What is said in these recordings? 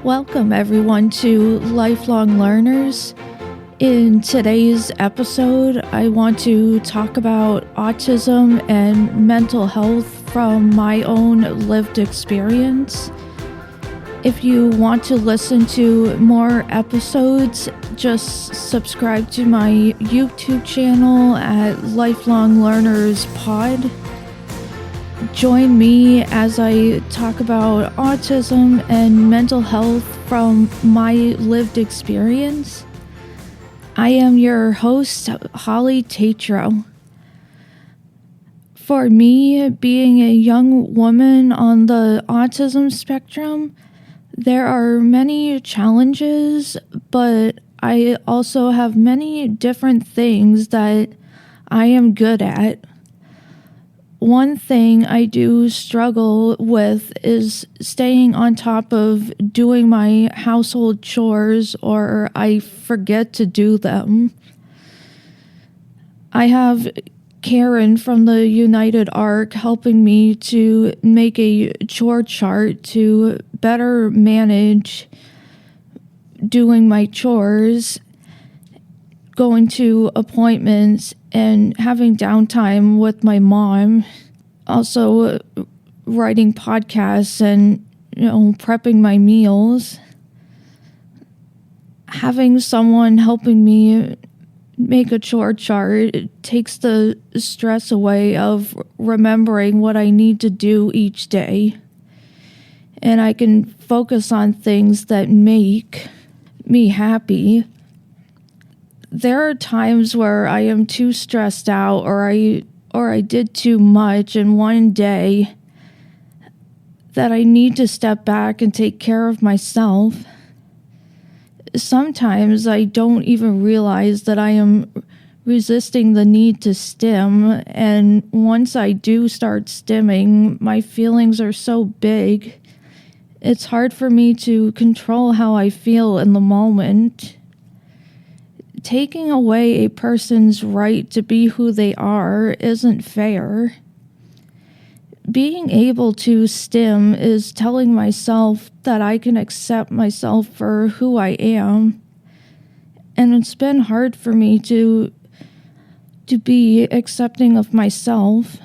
Welcome everyone to Lifelong Learners. In today's episode, I want to talk about autism and mental health from my own lived experience. If you want to listen to more episodes, just subscribe to my YouTube channel at Lifelong Learners Pod. Join me as I talk about autism and mental health from my lived experience. I am your host, Holly Tetreault. For me, being a young woman on the autism spectrum, there are many challenges, but I also have many different things that I am good at. One thing I do struggle with is staying on top of doing my household chores, or I forget to do them. I have Karen from the United Arc helping me to make a chore chart to better manage doing my chores, going to appointments, and having downtime with my mom. Also writing podcasts and, prepping my meals. Having someone helping me make a chore chart takes the stress away of remembering what I need to do each day. And I can focus on things that make me happy. There are times where I am too stressed out or I did too much in one day that I need to step back and take care of myself. Sometimes I don't even realize that I am resisting the need to stim, and once I do start stimming, my feelings are so big. It's hard for me to control how I feel in the moment. Taking away a person's right to be who they are isn't fair. Being able to stim is telling myself that I can accept myself for who I am. And it's been hard for me to be accepting of myself.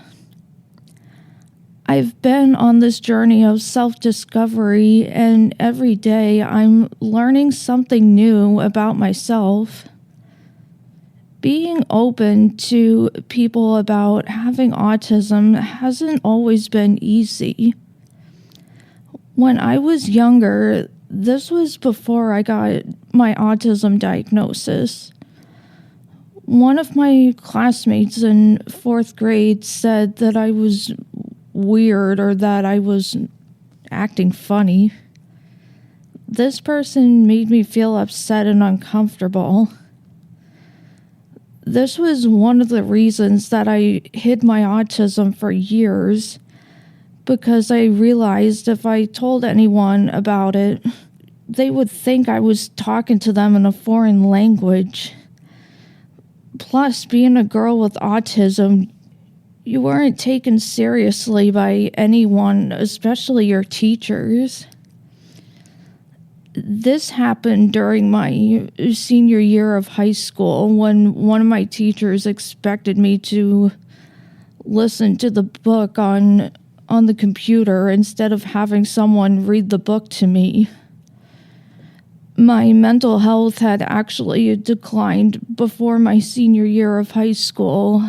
I've been on this journey of self-discovery, and every day I'm learning something new about myself. Being open to people about having autism hasn't always been easy. When I was younger, this was before I got my autism diagnosis. One of my classmates in 4th grade said that I was weird or that I was acting funny. This person made me feel upset and uncomfortable. This was one of the reasons that I hid my autism for years, because I realized if I told anyone about it, they would think I was talking to them in a foreign language. Plus, being a girl with autism, you weren't taken seriously by anyone, especially your teachers. This happened during my senior year of high school when one of my teachers expected me to listen to the book on the computer instead of having someone read the book to me. My mental health had actually declined before my senior year of high school,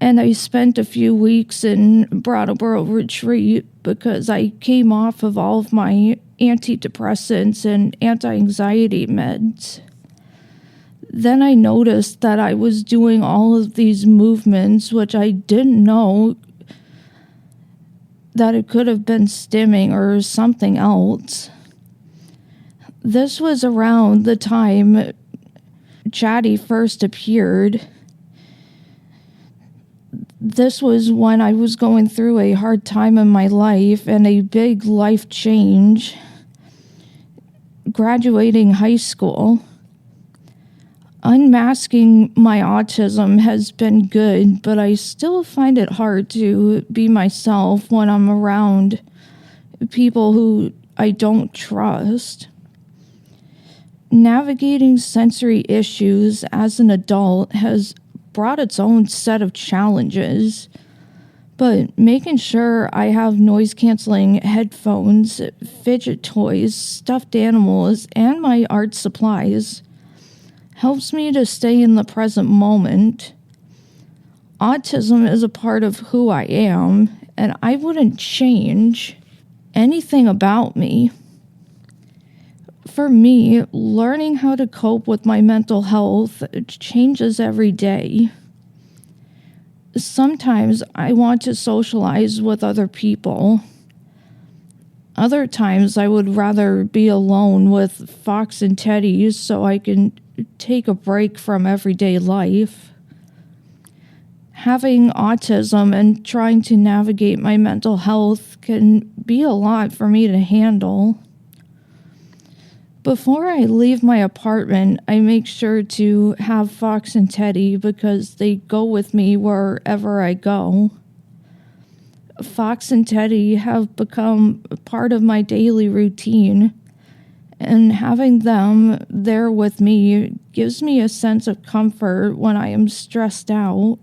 and I spent a few weeks in Brattleboro retreat because I came off of all of my antidepressants and anti-anxiety meds. Then I noticed that I was doing all of these movements, which I didn't know that it could have been stimming or something else. This was around the time Chatty first appeared. This was when I was going through a hard time in my life and a big life change. Graduating high school. Unmasking my autism has been good, but I still find it hard to be myself when I'm around people who I don't trust. Navigating sensory issues as an adult has brought its own set of challenges, but making sure I have noise-canceling headphones, fidget toys, stuffed animals, and my art supplies helps me to stay in the present moment. Autism is a part of who I am, and I wouldn't change anything about me. For me, learning how to cope with my mental health changes every day. Sometimes I want to socialize with other people. Other times I would rather be alone with Fox and Teddy so I can take a break from everyday life. Having autism and trying to navigate my mental health can be a lot for me to handle. Before I leave my apartment, I make sure to have Fox and Teddy because they go with me wherever I go. Fox and Teddy have become part of my daily routine, and having them there with me gives me a sense of comfort when I am stressed out.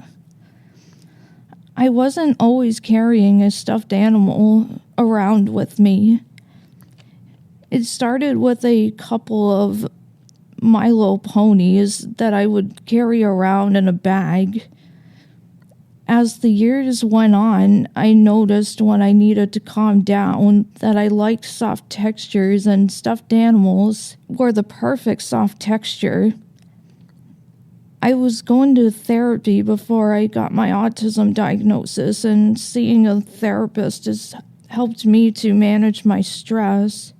I wasn't always carrying a stuffed animal around with me. It started with a couple of My Little Ponies that I would carry around in a bag. As the years went on, I noticed when I needed to calm down that I liked soft textures, and stuffed animals were the perfect soft texture. I was going to therapy before I got my autism diagnosis, and seeing a therapist has helped me to manage my stress.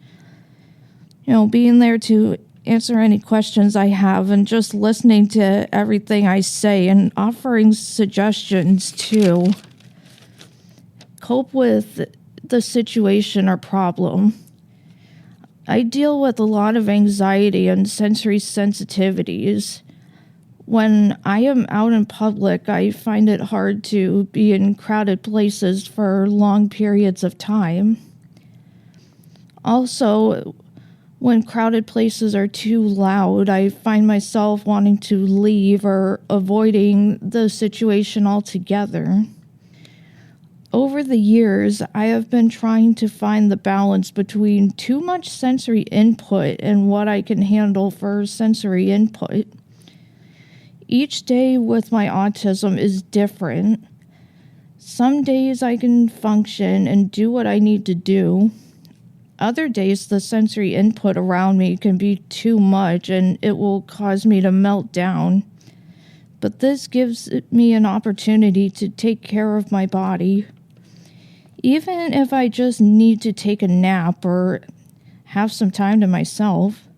Being there to answer any questions I have and just listening to everything I say and offering suggestions to cope with the situation or problem. I deal with a lot of anxiety and sensory sensitivities. When I am out in public, I find it hard to be in crowded places for long periods of time. Also, when crowded places are too loud, I find myself wanting to leave or avoiding the situation altogether. Over the years, I have been trying to find the balance between too much sensory input and what I can handle for sensory input. Each day with my autism is different. Some days I can function and do what I need to do. Other days, the sensory input around me can be too much and it will cause me to melt down. But this gives me an opportunity to take care of my body. Even if I just need to take a nap or have some time to myself,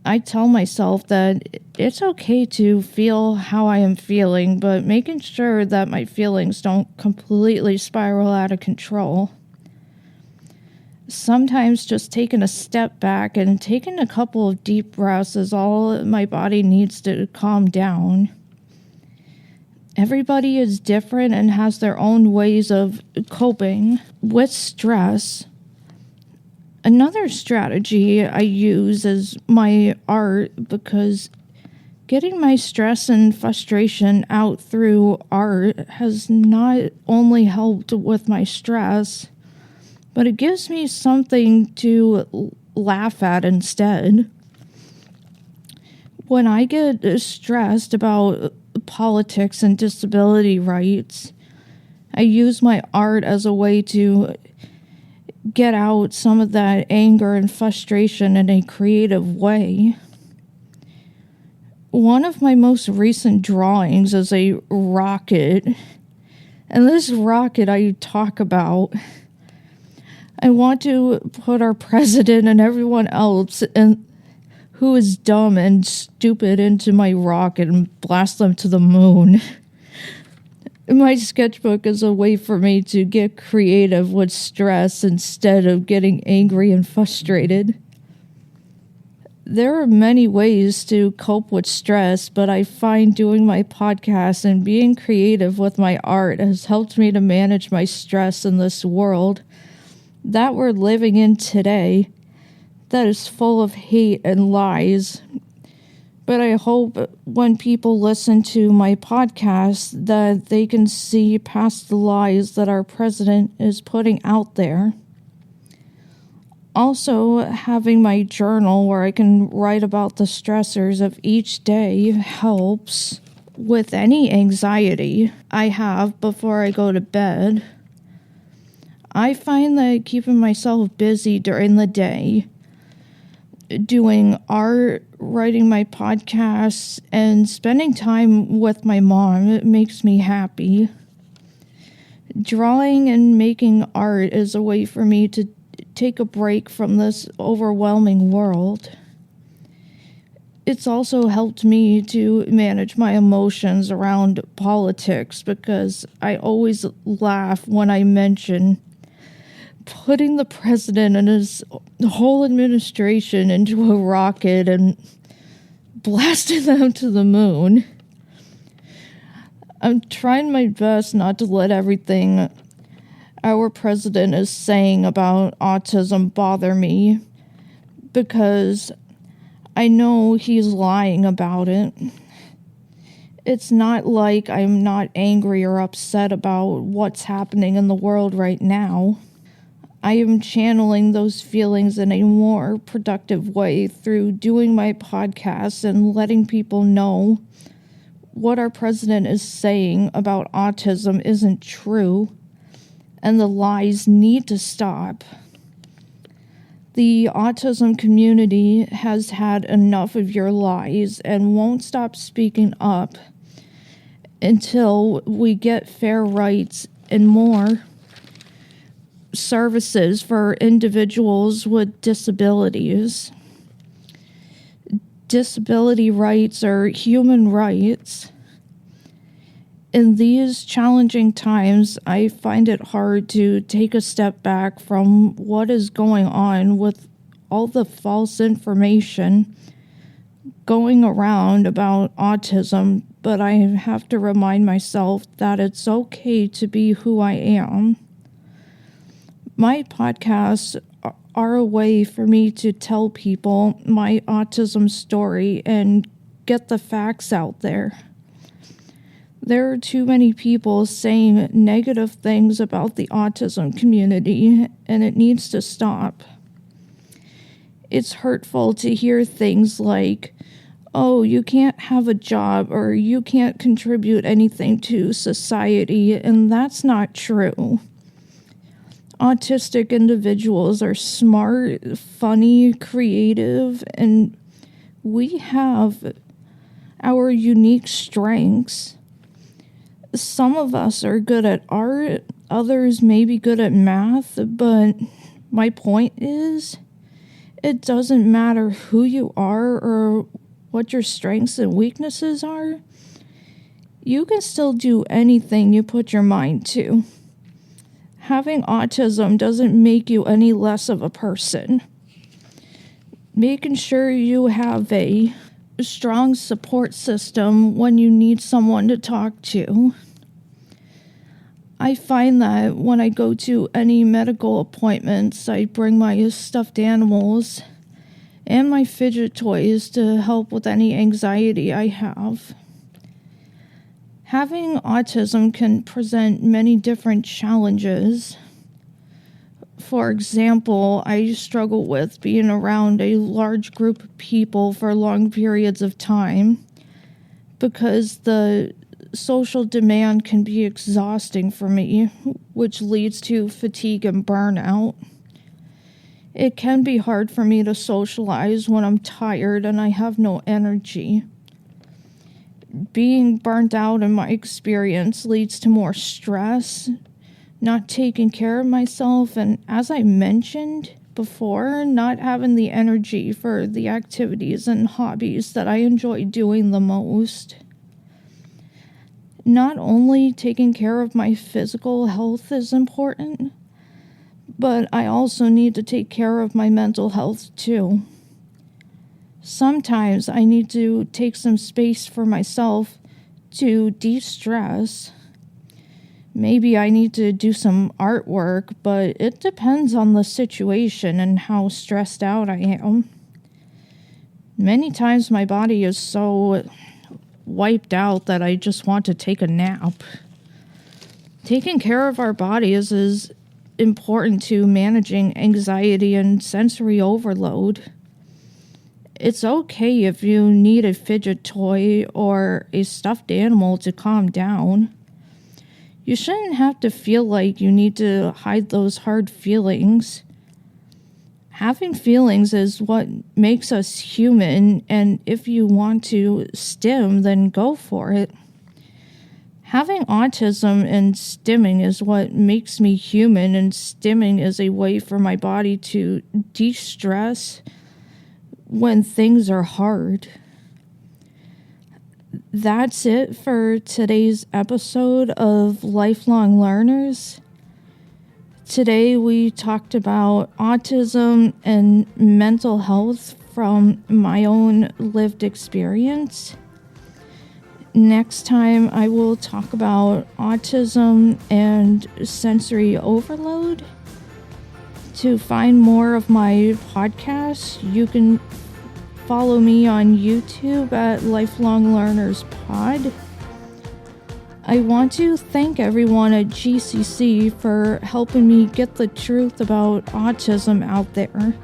I tell myself that it's okay to feel how I am feeling, but making sure that my feelings don't completely spiral out of control. Sometimes just taking a step back and taking a couple of deep breaths is all my body needs to calm down. Everybody is different and has their own ways of coping with stress. Another strategy I use is my art, because getting my stress and frustration out through art has not only helped with my stress, but it gives me something to laugh at instead. When I get stressed about politics and disability rights, I use my art as a way to get out some of that anger and frustration in a creative way. One of my most recent drawings is a rocket, and this rocket I talk about, I want to put our president and everyone else who is dumb and stupid into my rocket and blast them to the moon. My sketchbook is a way for me to get creative with stress instead of getting angry and frustrated. There are many ways to cope with stress, but I find doing my podcast and being creative with my art has helped me to manage my stress in this world that we're living in today that is full of hate and lies. But I hope when people listen to my podcast that they can see past the lies that our president is putting out there. Also, having my journal where I can write about the stressors of each day helps with any anxiety I have before I go to bed. I find that keeping myself busy during the day, doing art, writing my podcasts, and spending time with my mom, it makes me happy. Drawing and making art is a way for me to take a break from this overwhelming world. It's also helped me to manage my emotions around politics because I always laugh when I mention putting the president and his whole administration into a rocket and blasting them to the moon. I'm trying my best not to let everything our president is saying about autism bother me because I know he's lying about it. It's not like I'm not angry or upset about what's happening in the world right now. I am channeling those feelings in a more productive way through doing my podcast and letting people know what our president is saying about autism isn't true, and the lies need to stop. The autism community has had enough of your lies and won't stop speaking up until we get fair rights and more services for individuals with disabilities. Disability rights are human rights. In these challenging times, I find it hard to take a step back from what is going on with all the false information going around about autism, but I have to remind myself that it's okay to be who I am. My podcasts are a way for me to tell people my autism story and get the facts out there. There are too many people saying negative things about the autism community, and it needs to stop. It's hurtful to hear things like, oh, you can't have a job or you can't contribute anything to society, and that's not true. Autistic individuals are smart, funny, creative, and we have our unique strengths. Some of us are good at art, others may be good at math, but my point is, it doesn't matter who you are or what your strengths and weaknesses are. You can still do anything you put your mind to. Having autism doesn't make you any less of a person. Making sure you have a strong support system when you need someone to talk to. I find that when I go to any medical appointments, I bring my stuffed animals and my fidget toys to help with any anxiety I have. Having autism can present many different challenges. For example, I struggle with being around a large group of people for long periods of time because the social demand can be exhausting for me, which leads to fatigue and burnout. It can be hard for me to socialize when I'm tired and I have no energy. Being burnt out in my experience leads to more stress, not taking care of myself, and as I mentioned before, not having the energy for the activities and hobbies that I enjoy doing the most. Not only taking care of my physical health is important, but I also need to take care of my mental health too. Sometimes I need to take some space for myself to de-stress. Maybe I need to do some artwork, but it depends on the situation and how stressed out I am. Many times my body is so wiped out that I just want to take a nap. Taking care of our bodies is important to managing anxiety and sensory overload. It's okay if you need a fidget toy or a stuffed animal to calm down. You shouldn't have to feel like you need to hide those hard feelings. Having feelings is what makes us human, and if you want to stim, then go for it. Having autism and stimming is what makes me human, and stimming is a way for my body to de-stress when things are hard. That's it for today's episode of Lifelong Learners. Today we talked about autism and mental health from my own lived experience. Next time I will talk about autism and sensory overload. To find more of my podcasts, you can follow me on YouTube at Lifelong Learners Pod. I want to thank everyone at GCC for helping me get the truth about autism out there.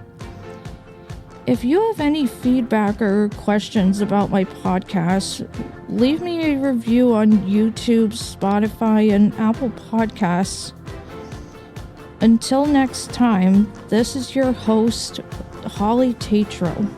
If you have any feedback or questions about my podcast, leave me a review on YouTube, Spotify, and Apple Podcasts. Until next time, this is your host, Holly Tetreault.